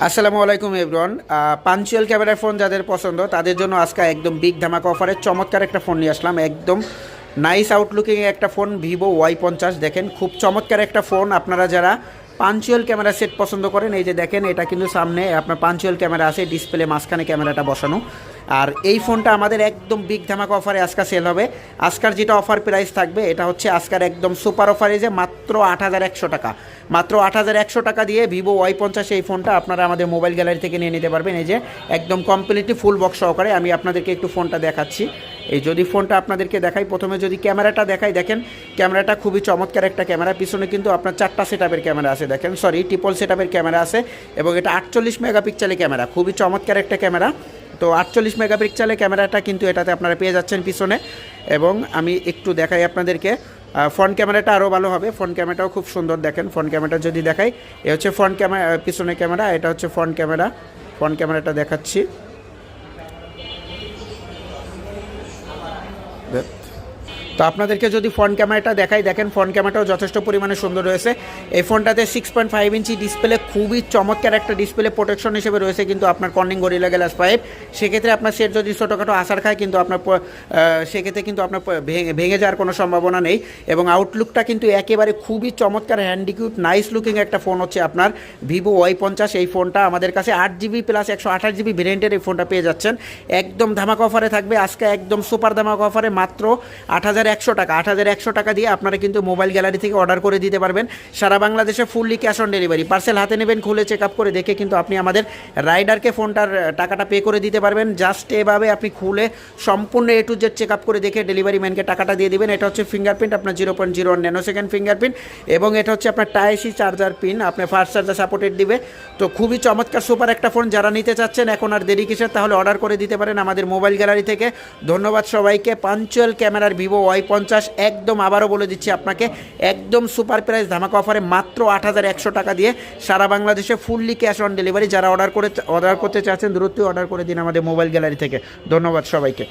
আসসালামু আলাইকুম everyone. Punctual ক্যামেরার ফোন যাদের পছন্দ তাদের জন্য আজকে একদম বিগ ধামাকা অফারে চমৎকার একটা ফোন নিয়ে আসলাম। একদম নাইস আউটলুকিং একটা ফোন, ভিভো Y50। দেখেন খুব চমৎকার একটা ফোন। আপনারা যারা পাঞ্চুয়াল ক্যামেরা সেট পছন্দ করেন, এই যে দেখেন এটা কিন্তু সামনে আপনার পাঞ্চুয়াল ক্যামেরা আছে, ডিসপ্লে মাঝখানে ক্যামেরাটা বসানো। আর এই ফোনটা আমাদের একদম বিগ ধামাকা অফারে আজকে সেল হবে। আজকার যেটা অফার প্রাইস থাকবে এটা হচ্ছে আজকার একদম সুপার অফারে, যে মাত্র ৮,১০০ টাকা। মাত্র ৮,১০০ টাকা দিয়ে ভিভো Y50 এই ফোনটা আপনারা আমাদের মোবাইল গ্যালারি থেকে নিয়ে নিতে পারবেন। এই যে একদম কমপ্লিটলি ফুল বক্স সহকারে আমি আপনাদেরকে একটু ফোনটা দেখাচ্ছি। এই যদি ফোনটা আপনাদেরকে দেখাই, প্রথমে যদি ক্যামেরাটা দেখাই, দেখেন ক্যামেরাটা খুবই চমৎকার একটা ক্যামেরা। পিছনে কিন্তু আপনার 4টা সেটআপের ক্যামেরা আছে, দেখেন ট্রিপল সেটআপের ক্যামেরা আছে, এবং এটা 48 মেগাপিক্সেলের ক্যামেরা। খুবই চমৎকার একটা ক্যামেরা। তো 48 মেগাপিক্সেলের ক্যামেরাটা কিন্তু এটাতে আপনারা পেয়ে যাচ্ছেন পিছনে। এবং আমি একটু দেখাই আপনাদেরকে, ফ্রন্ট ক্যামেরাটা আরও ভালো হবে। ফ্রন্ট ক্যামেরাটাও খুব সুন্দর, দেখেন ফ্রন্ট ক্যামেরাটা যদি দেখাই, এ হচ্ছে ফ্রন্ট ক্যামেরা, পিছনে ক্যামেরা, এটা হচ্ছে ফ্রন্ট ক্যামেরা। ফ্রন্ট ক্যামেরাটা দেখাচ্ছি। তো আপনাদেরকে যদি ফ্রন্ট ক্যামেরাটা দেখাই, দেখেন ফ্রন্ট ক্যামেরাটাও যথেষ্ট পরিমাণে সুন্দর রয়েছে। এই ফোনটাতে 6.5 ইঞ্চি ডিসপ্লে, খুবই চমৎকার একটা ডিসপ্লে প্রোটেকশন হিসেবে রয়েছে কিন্তু আপনার কর্নিং গরিলা গ্লাস 5। সেক্ষেত্রে আপনার সেট যদি ছোটোখাটো আসার খায় কিন্তু আপনার সেক্ষেত্রে কিন্তু আপনার ভেঙে যাওয়ার কোনো সম্ভাবনা নেই। এবং আউটলুকটা কিন্তু একেবারে খুবই চমৎকার, হ্যান্ডিকিউট নাইস লুকিং একটা ফোন হচ্ছে আপনার ভিভো Y50। এই ফোনটা আমাদের কাছে 8GB প্লাস 128GB ভেরিয়েন্টের এই ফোনটা পেয়ে যাচ্ছেন। একদম ধামাকা অফারে থাকবে আজকে, একদম সুপার ধামাকা অফারে মাত্র ৮,১০০ টাকা। ৮,১০০ টাকা দিয়ে আপনারা কিন্তু মোবাইল গ্যালারি থেকে অর্ডার করে দিতে পারবেন। সারা বাংলাদেশে fully cash on delivery. Parcel হাতে নেবেন, খুলে চেক আপ করে দেখে কিন্তু আপনি আমাদের রাইডারকে ফোনটার টাকাটা পে করে দিতে পারবেন। জাস্ট এভাবে আপনি খুলে সম্পূর্ণ A to Z check up করে দেখে ডেলিভারি ম্যানকে টাকাটা দিয়ে দেবেন। এটা হচ্ছে ফিঙ্গারপ্রিন্ট, আপনার 0.01 ন্যানোসেকেন্ড ফিঙ্গারপ্রিন্ট, এবং এটা হচ্ছে আপনার টাইসি চার্জার পিন, আপনার ফাস্ট চার্জার সাপোর্টেড দিবে। তো খুবই চমৎকার সুপার একটা ফোন। যারা নিতে চাচ্ছেন এখন আর দেরি কিসের, তাহলে অর্ডার করে দিতে পারেন আমাদের মোবাইল গ্যালারি থেকে। ধন্যবাদ সবাইকে। পাঞ্চুয়াল ক্যামেরার ভিভো Y50 একদম আবারও বলে দিচ্ছি আপনাকে, একদম সুপার প্রাইস ধামাকা অফারে মাত্র ৮,১০০ টাকা দিয়ে সারা বাংলাদেশে ফুললি ক্যাশ অন ডেলিভারি। যারা অর্ডার করতে চাচ্ছেন দ্রুত অর্ডার করে দিন আমাদের মোবাইল গ্যালারি থেকে। ধন্যবাদ সবাইকে।